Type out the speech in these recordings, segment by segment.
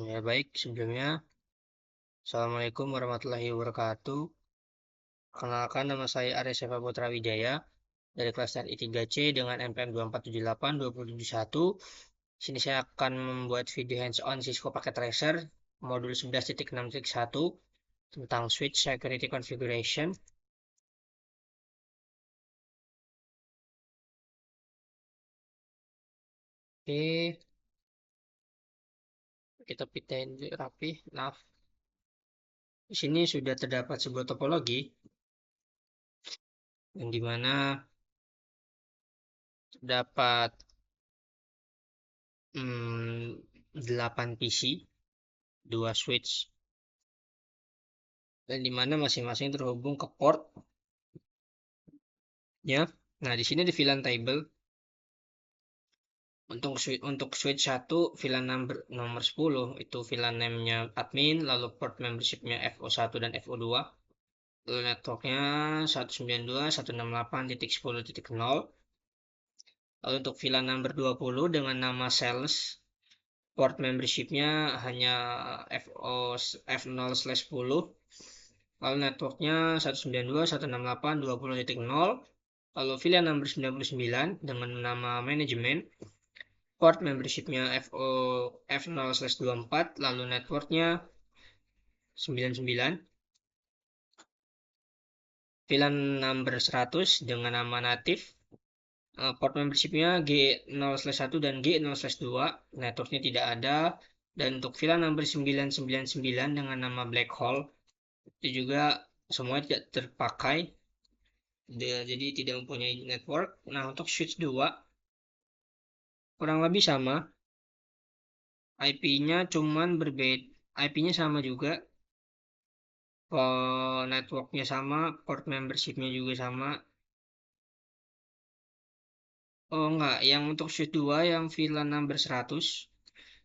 Ya baik, sebelumnya Assalamualaikum warahmatullahi wabarakatuh. Perkenalkan, nama saya Arya Sefa Putra Wijaya dari kelas I3C dengan NPM 2478-2071. Sini saya akan membuat video hands-on Cisco Packet Tracer modul 11.6.1 tentang switch security configuration. Oke, kita pitain rapi. Nah, di sini sudah terdapat sebuah topologi yang dimana terdapat 8 PC, 2 switch, dan dimana masing-masing terhubung ke port ya. Nah, di sini di VLAN table untuk switch 1 VLAN nomor 10 itu VLAN name-nya admin, lalu port membership-nya FO1 dan FO2. Lalu networknya 192.168.10.0. Lalu untuk VLAN number 20 dengan nama sales, port membership-nya hanya F0/10. Lalu networknya 192.168.20.0. Lalu VLAN number 99 dengan nama manajemen, port membershipnya F0/24, lalu networknya 99. VLAN number 100 dengan nama native, port membershipnya G0/1 dan G0/2, networknya tidak ada. Dan untuk VLAN number 999 dengan nama black hole, itu juga semua tidak terpakai, jadi tidak mempunyai network. Nah, untuk switch 2 kurang lebih sama, IP-nya cuman berbeda, IP-nya sama juga, networknya sama, port membershipnya juga sama. Oh enggak, yang untuk switch 2 yang VLAN number 100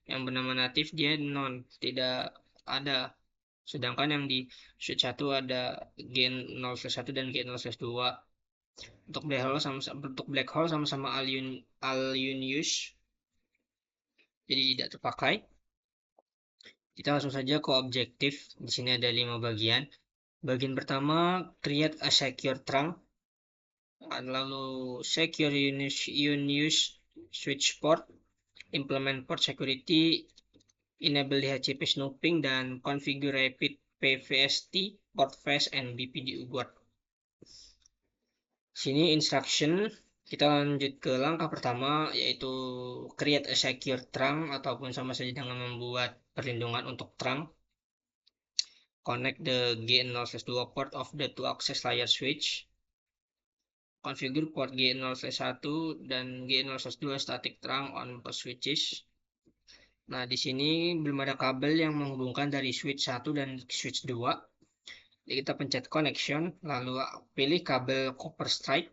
yang bernama natif dia non, tidak ada. Sedangkan yang di switch 1 ada gain 0/1 dan gain 0/2. Untuk black hole sama-sama Al-Unius, jadi tidak terpakai. Kita langsung saja ke objektif. Di sini ada 5 bagian. Bagian pertama, create a secure trunk. Lalu secure Unius switch port, implement port security, enable DHCP snooping, dan configure rapid PVST, port fast, and BPD UGOT. Sini instruction, kita lanjut ke langkah pertama, yaitu create a secure trunk, ataupun sama saja dengan membuat perlindungan untuk trunk. Connect the G0/2 port of the two access layer switch. Configure port G0/1 dan G0/2 static trunk on both switches. Nah, di sini belum ada kabel yang menghubungkan dari switch 1 dan switch 2. Jadi kita pencet connection, lalu pilih kabel copper stripe.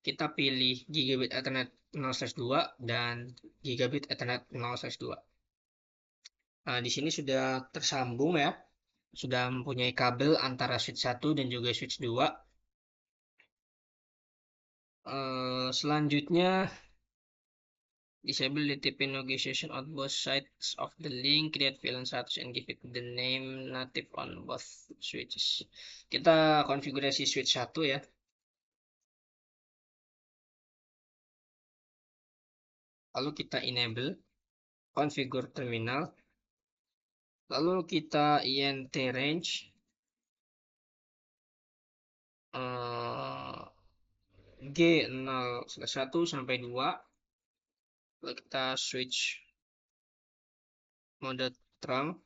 Kita pilih gigabit ethernet 0/2 dan gigabit ethernet 0/2. Nah, di sini sudah tersambung ya. Sudah mempunyai kabel antara switch 1 dan juga switch 2. Selanjutnya, disable the TP negotiation on both sides of the link, create VLAN status and give it the name native on both switches. Kita konfigurasi switch 1 ya. Lalu kita enable configure terminal. Lalu kita int range G0/1 sampai 2. Lalu kita switch mode trunk.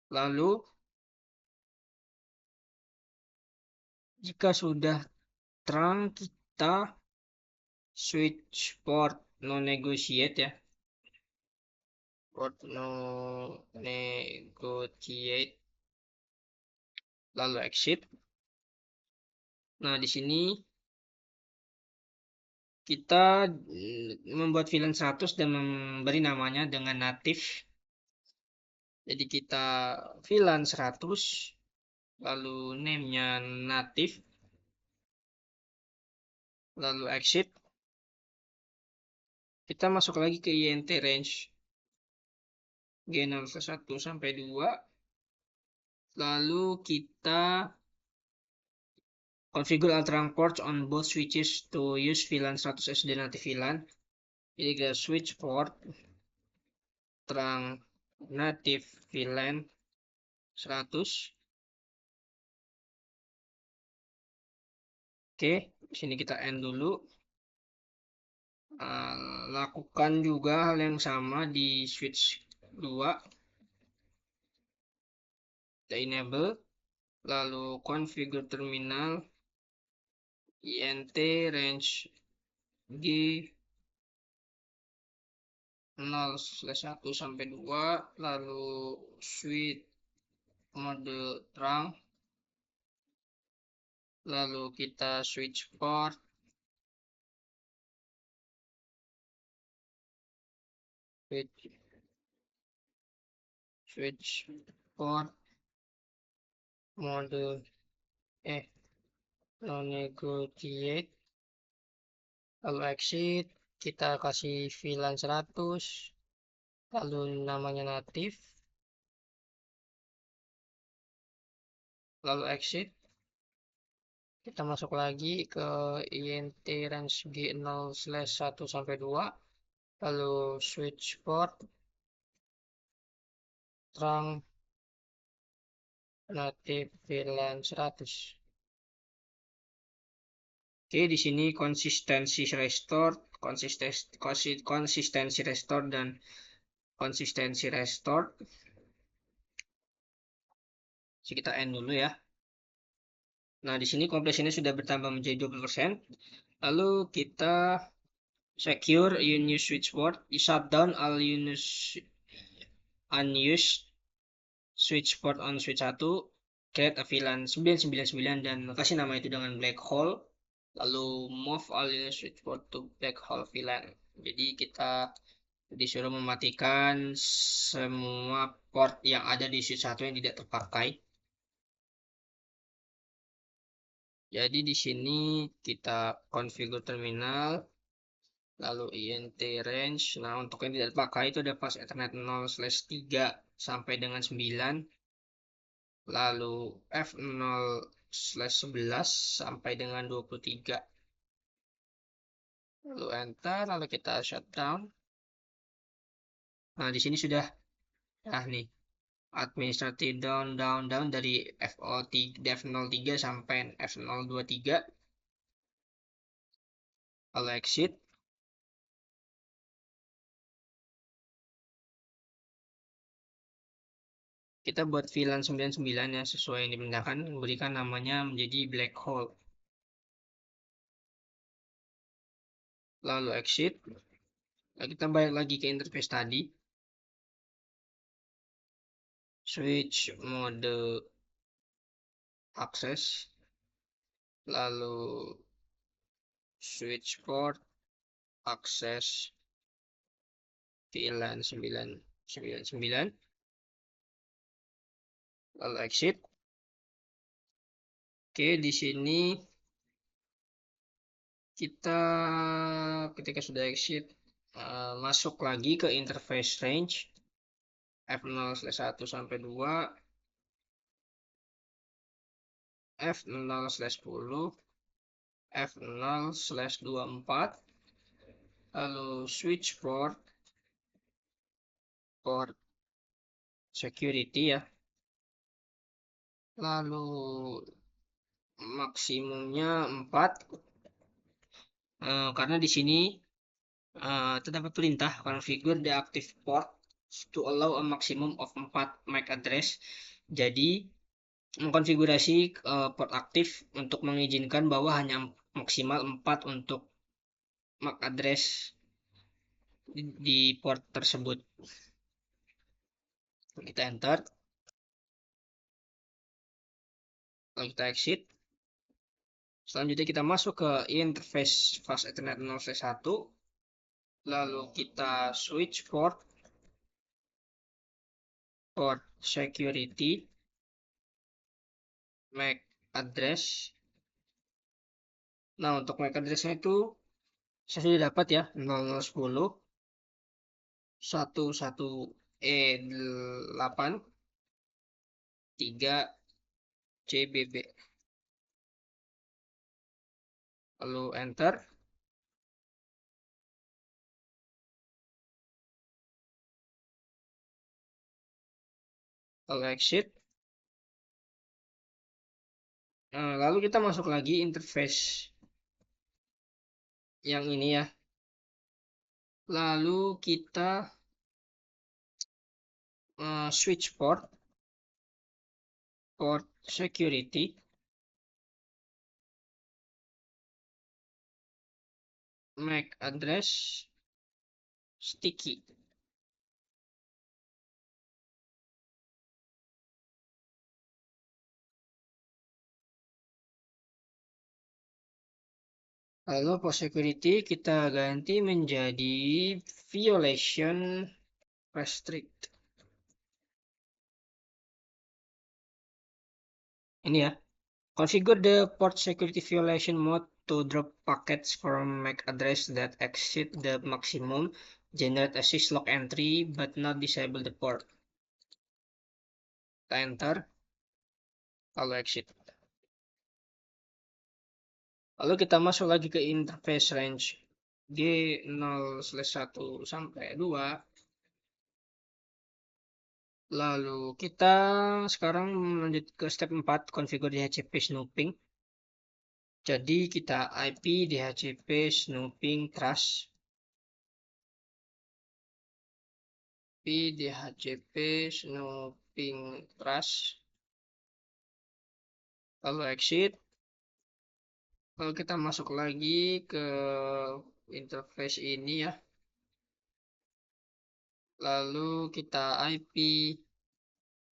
Lalu jika sudah trunk, kita switch port no negotiate ya. Port no negotiate. Lalu exit. Nah, di sini kita membuat VLAN 100 dan memberi namanya dengan native. Jadi kita VLAN 100, lalu name-nya native, lalu exit. Kita masuk lagi ke INT range G0/1 sampai 2. Lalu kita configure Ultrang ports on both switches to use VLAN 100 SD native VLAN. Jadi kita switch port terang native VLAN 100. Oke, sini kita end dulu. Lakukan juga hal yang sama di switch 2. Kita enable, lalu configure terminal INT range G 0/1 sampai 2, lalu switch mode terang, lalu kita switch port mode non negotiate, lalu exit, kita kasih VLAN 100, lalu namanya native, lalu exit. Kita masuk lagi ke INT range G0/1 sampai 2, lalu switch port terang native VLAN 100. Oke, di sini konsistensi restore dan konsistensi restore. Jadi kita end dulu ya. Nah, di sini kompresinya sudah bertambah menjadi 20%. Lalu kita secure unused switchboard, shutdown all unused switchboard on switch 1, create a VLAN 999 dan kasih nama itu dengan black hole. Lalu move all unused switchboard to black hole VLAN. Jadi kita disuruh mematikan semua port yang ada di switch 1 yang tidak terpakai. Jadi di sini kita configure terminal, lalu INT range. Nah, untuk yang tidak terpakai itu ada pas Ethernet 0/3 sampai dengan 9, lalu F0/11 sampai dengan 23. Lalu enter, lalu kita shutdown. Nah, di sini sudah nih administrative down dari F03 sampai F023. Lalu exit. Kita buat VLAN 99 ya, sesuai yang dipindahkan, berikan namanya menjadi black hole. Lalu exit. Lalu kita balik lagi ke interface tadi. Switch mode access. Lalu switch port access VLAN 999. Lalu exit. Oke, di sini kita ketika sudah exit masuk lagi ke interface range F0/1 sampai 2, F0/10, F0/24, lalu switch port security ya, lalu maksimumnya 4, karena di sini terdapat perintah configure the active port to allow a maximum of 4 MAC address. Jadi mengkonfigurasi port aktif untuk mengizinkan bahwa hanya maksimal 4 untuk MAC address di port tersebut. Kita enter, lalu kita exit. Selanjutnya kita masuk ke interface fast Ethernet 0/1, lalu kita switch port security MAC address. Nah, untuk MAC addressnya itu Saya sudah dapat ya 0010 11E8 3 CBB. Lalu enter. Lalu exit. Lalu kita masuk lagi interface yang ini ya. Lalu kita switch port security. MAC address sticky. Lalu port security kita ganti menjadi violation restrict. Ini ya. Configure the port security violation mode to drop packets from MAC address that exceed the maximum. Generate a syslog entry but not disable the port. Kita enter. Lalu exit. Lalu kita masuk lagi ke interface range G0/1 sampai 2. Lalu kita sekarang lanjut ke step 4, configure DHCP snooping. Jadi kita IP DHCP snooping trash. IP DHCP snooping trash. Lalu exit. Lalu kita masuk lagi ke interface ini ya. Lalu kita IP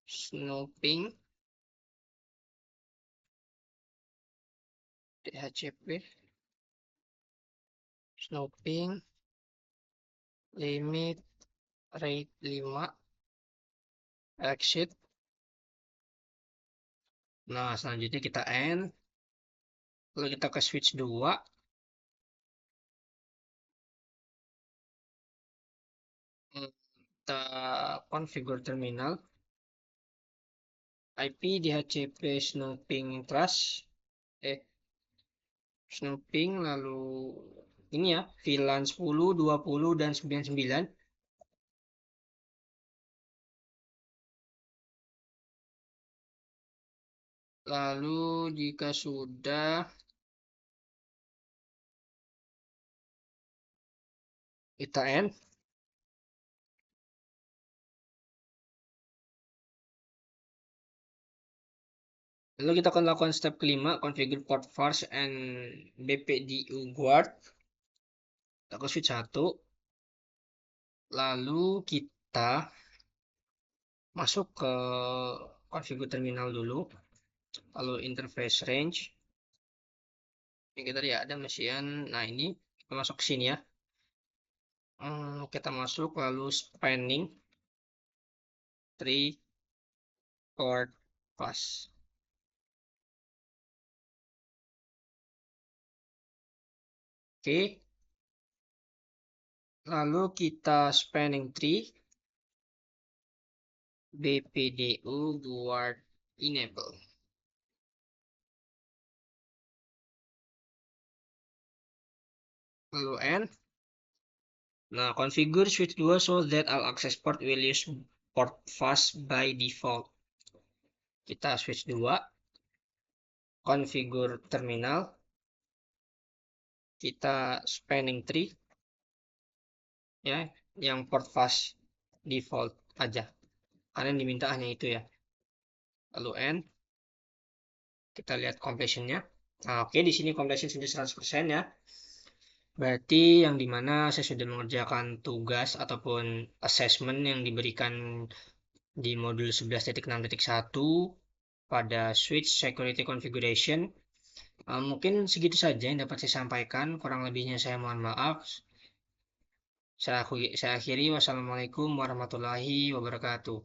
snooping DHCP snooping limit rate 5 exit. Nah, selanjutnya kita end. Lalu kita ke switch 2. Kita configure terminal. IP DHCP snooping trash. Snooping lalu ini ya, VLAN 10, 20 dan 99. Lalu jika sudah kita end. Lalu kita akan lakukan step kelima, configure port vars and BPDU guard. Kita ke switch 1. Lalu kita masuk ke configure terminal dulu. Lalu interface range. Ini kita lihat ada mesin. Nah, ini kita masuk ke sini ya. Kita masuk lalu spanning 3 port pass. Oke. Lalu kita spanning tree BPDU guard enable. Lalu end. Nah, configure switch 2 so that all access port will use port fast by default. Kita switch 2. Configure terminal. Kita spanning tree. Ya, yang port fast default aja. Karena yang diminta hanya itu ya. Lalu end. Kita lihat completionnya. Nah, oke, di sini completion sudah 100% ya. Berarti yang dimana saya sudah mengerjakan tugas ataupun assessment yang diberikan di modul 11.6.1 pada switch security configuration. Mungkin segitu saja yang dapat saya sampaikan. Kurang lebihnya saya mohon maaf. Saya akhiri. Wassalamualaikum warahmatullahi wabarakatuh.